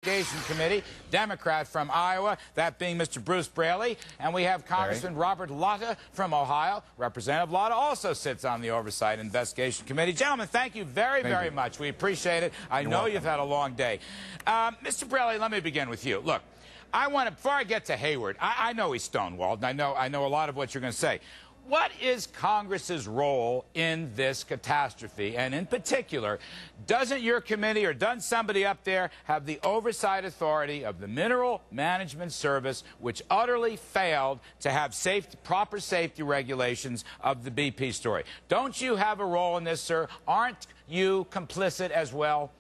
Investigation Committee, Democrat from Iowa, that being Mr. Bruce Braley, and we have Congressman Robert Latta from Ohio. Representative Latta also sits on the Oversight Investigation Committee. Gentlemen, thank you very much. We appreciate it. I know you've had a long day. Mr. Braley, let me begin with you. Look, before I get to Hayward, I know he's stonewalled, and I know a lot of what you're going to say. What is Congress's role in this catastrophe? And in particular, doesn't your committee or doesn't somebody up there have the oversight authority of the Mineral Management Service, which utterly failed to have proper safety regulations of the BP story? Don't you have a role in this, sir? Aren't you complicit as well?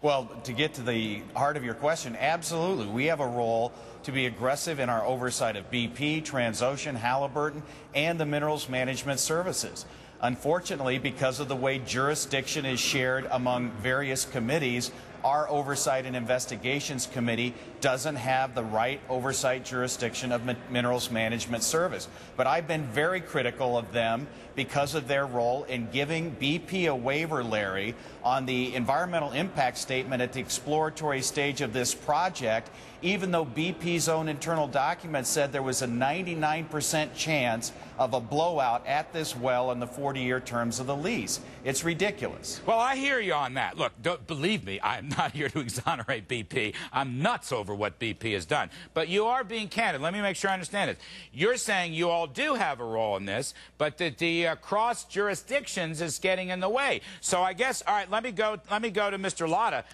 Well, to get to the heart of your question, absolutely. We have a role to be aggressive in our oversight of BP, Transocean, Halliburton, and the Minerals Management Services. Unfortunately, because of the way jurisdiction is shared among various committees, our Oversight and Investigations Committee doesn't have the right oversight jurisdiction of Minerals Management Service. But I've been very critical of them because of their role in giving BP a waiver, Larry, on the environmental impact statement at the exploratory stage of this project, even though BP's own internal document said there was a 99% chance of a blowout at this well in the 40-year terms of the lease. It's ridiculous. Well, I hear you on that. Look, believe me, I'm not here to exonerate BP. I'm nuts over what BP has done. But you are being candid. Let me make sure I understand it. You're saying you all do have a role in this, but that the cross jurisdictions is getting in the way. So I guess, all right, let me go to Mr. Latta.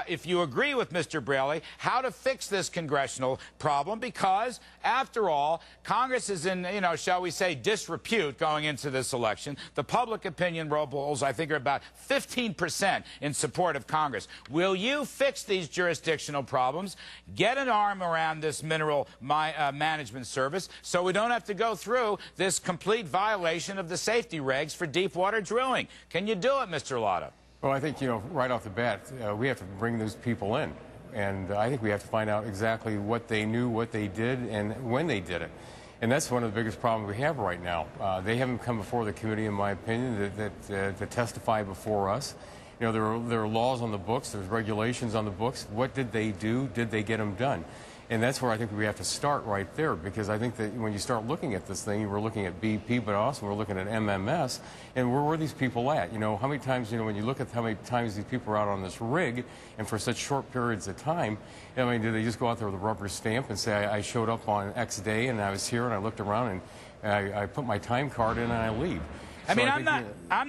If you agree with Mr. Braley, how to fix this congressional problem, because, after all, Congress is in, shall we say, disrepute going into this election. The public opinion polls, I think, are about 15% in support of Congress. Will you fix these jurisdictional problems, get an arm around this Mineral Management Service so we don't have to go through this complete violation of the safety regs for deep water drilling? Can you do it, Mr. Latta? Well, I think, right off the bat, we have to bring those people in. And I think we have to find out exactly what they knew, what they did, and when they did it. And that's one of the biggest problems we have right now. They haven't come before the committee, in my opinion, to testify before us. There are laws on the books, there's regulations on the books. What did they do? Did they get them done? And that's where I think we have to start right there, because I think that when you start looking at this thing, we're looking at BP, but also we're looking at MMS, and where are these people at? How many times, when you look at how many times these people are out on this rig, and for such short periods of time, do they just go out there with a rubber stamp and say, I showed up on X day, and I was here, and I looked around, and I put my time card in, and I leave? I mean, I'm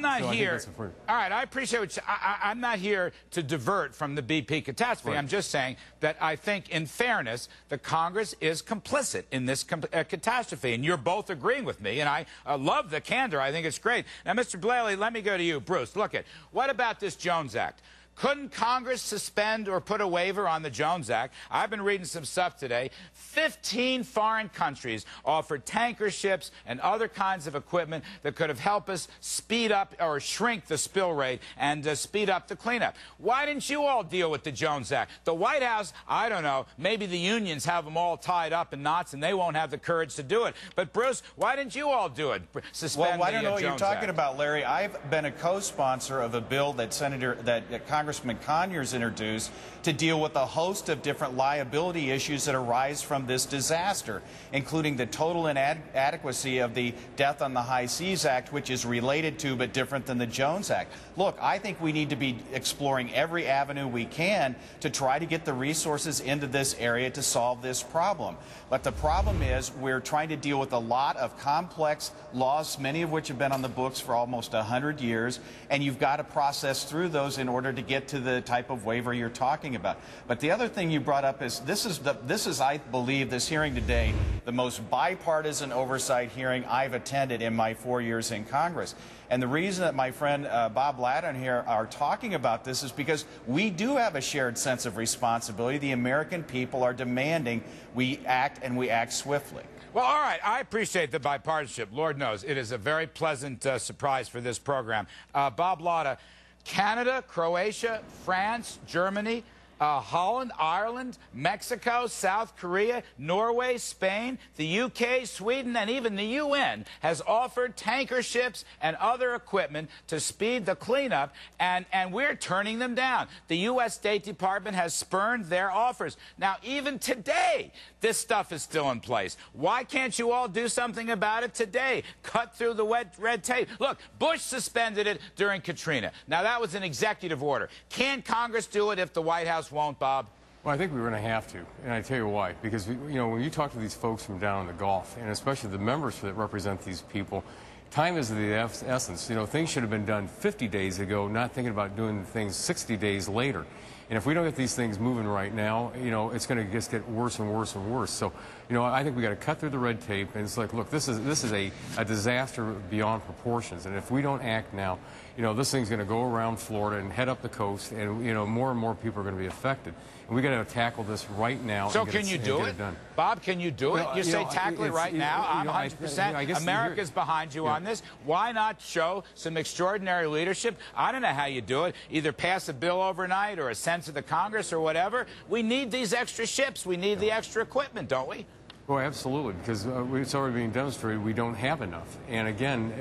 not here. All right, I appreciate what I'm not here to divert from the BP catastrophe. Right. I'm just saying that I think, in fairness, the Congress is complicit in this catastrophe, and you're both agreeing with me, and I love the candor. I think it's great. Now, Mr. Braley, let me go to you. Bruce, what about this Jones Act? Couldn't Congress suspend or put a waiver on the Jones Act? I've been reading some stuff today. 15 foreign countries offered tanker ships and other kinds of equipment that could have helped us speed up or shrink the spill rate and speed up the cleanup. Why didn't you all deal with the Jones Act? The White House, I don't know, maybe the unions have them all tied up in knots and they won't have the courage to do it. But, Bruce, why didn't you all do it? Suspend I don't know what you're talking Act. about, Larry. I've been a co-sponsor of a bill that Congressman Conyers introduced to deal with a host of different liability issues that arise from this disaster, including the total inadequacy of the Death on the High Seas Act, which is related to but different than the Jones Act. Look, I think we need to be exploring every avenue we can to try to get the resources into this area to solve this problem. But the problem is we're trying to deal with a lot of complex laws, many of which have been on the books for almost 100 years, and you've got to process through those in order to get to the type of waiver you're talking about. But the other thing you brought up is this is, I believe, this hearing today, the most bipartisan oversight hearing I've attended in my 4 years in Congress. And the reason that my friend Bob Latta and here are talking about this is because we do have a shared sense of responsibility. The American people are demanding we act, and we act swiftly. Well, all right. I appreciate the bipartisanship. Lord knows it is a very pleasant surprise for this program. Bob Latta, Canada, Croatia, France, Germany, Holland, Ireland, Mexico, South Korea, Norway, Spain, the UK, Sweden, and even the UN has offered tanker ships and other equipment to speed the cleanup, and we're turning them down. The U.S. State Department has spurned their offers. Now, even today, this stuff is still in place. Why can't you all do something about it today? Cut through the red tape. Look, Bush suspended it during Katrina. Now, that was an executive order. Can Congress do it if the White House won't, Bob? Well, I think we're going to have to, and I tell you why. Because, when you talk to these folks from down in the Gulf, and especially the members that represent these people, time is the essence. Things should have been done 50 days ago, not thinking about doing things 60 days later. And if we don't get these things moving right now, it's going to just get worse and worse and worse. So, I think we got to cut through the red tape. And it's like, look, this is a disaster beyond proportions. And if we don't act now, this thing's going to go around Florida and head up the coast, and more and more people are going to be affected. And we got to tackle this right now. So can you do it, Bob? Can you do it? You say tackle it right now. I'm 100%. America's behind you on this. Why not show some extraordinary leadership? I don't know how you do it. Either pass a bill overnight or a sense of the Congress or whatever. We need these extra ships. We need the extra equipment, don't we? Well, absolutely, because it's already being demonstrated we don't have enough. And again,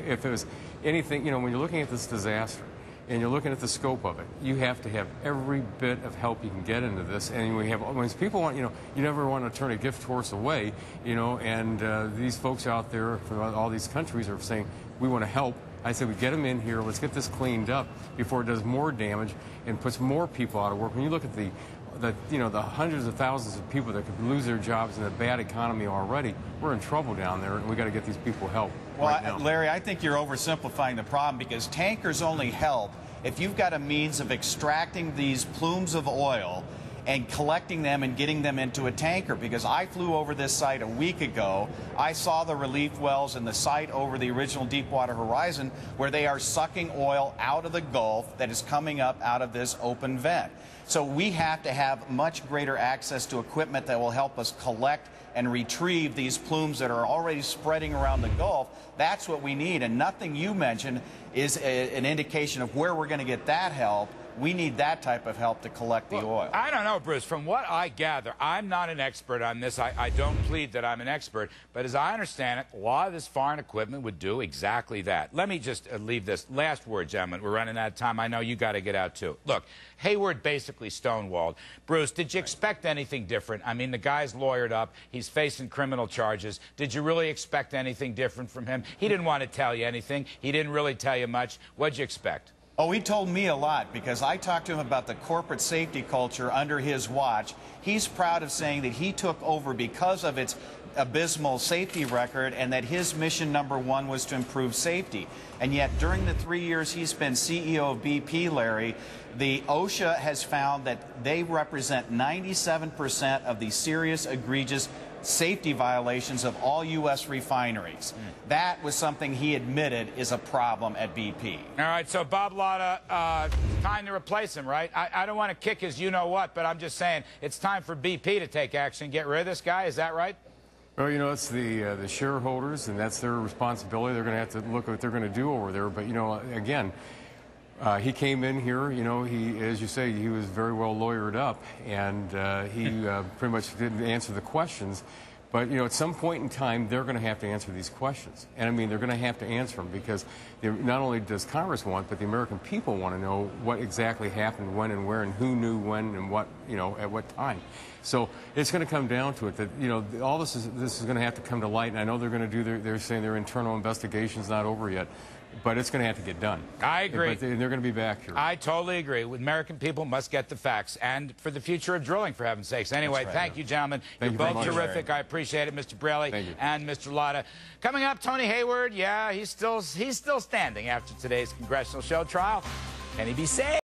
if it was anything, when you're looking at this disaster and you're looking at the scope of it, you have to have every bit of help you can get into this. And when people want, you never want to turn a gift horse away, and these folks out there from all these countries are saying, we want to help. I said, we get them in here, let's get this cleaned up before it does more damage and puts more people out of work. When you look at the hundreds of thousands of people that could lose their jobs in a bad economy already, we're in trouble down there, and we got to get these people help. Well, right now. Larry, I think you're oversimplifying the problem, because tankers only help if you've got a means of extracting these plumes of oil and collecting them and getting them into a tanker. Because I flew over this site a week ago. I saw the relief wells and the site over the original Deepwater Horizon, where they are sucking oil out of the Gulf that is coming up out of this open vent. So we have to have much greater access to equipment that will help us collect and retrieve these plumes that are already spreading around the Gulf. That's what we need, and nothing you mentioned is an indication of where we're going to get that help. We need that type of help to collect the oil. I don't know, Bruce. From what I gather, I'm not an expert on this. I don't plead that I'm an expert. But as I understand it, a lot of this foreign equipment would do exactly that. Let me just leave this. Last word, gentlemen. We're running out of time. I know you got to get out, too. Look, Hayward basically stonewalled. Bruce, did you expect anything different? I mean, the guy's lawyered up. He's facing criminal charges. Did you really expect anything different from him? He didn't want to tell you anything. He didn't really tell you much. What'd you expect? Oh, he told me a lot, because I talked to him about the corporate safety culture under his watch. He's proud of saying that he took over because of its abysmal safety record, and that his mission #1 was to improve safety. And yet, during the 3 years he's been CEO of BP, Larry, the OSHA has found that they represent 97% of the serious, egregious safety violations of all U.S. refineries. That was something he admitted is a problem at BP. All right, so Bob Latta, time to replace him, right? I don't want to kick his you-know-what, but I'm just saying it's time for BP to take action, get rid of this guy. Is that right? Well, it's the shareholders, and that's their responsibility. They're going to have to look at what they're going to do over there. But, again, he came in here, he, as you say, he was very well lawyered up, and he pretty much didn't answer the questions. But, at some point in time, they're going to have to answer these questions. And, I mean, they're going to have to answer them, because not only does Congress want, but the American people want to know what exactly happened, when and where, and who knew when and what, at what time. So it's going to come down to it that, all this is going to have to come to light. And I know they're going to do they're saying their internal investigation's not over yet. But it's going to have to get done. I agree. But they're going to be back here. I totally agree. American people must get the facts, and for the future of drilling, for heaven's sakes. Anyway, right, thank you, gentlemen. Thank You're you both very much, terrific. Larry. I appreciate it, Mr. Braley Thank you. and Mr. Latta. Coming up, Tony Hayward. Yeah, he's still standing after today's congressional show trial. Can he be saved?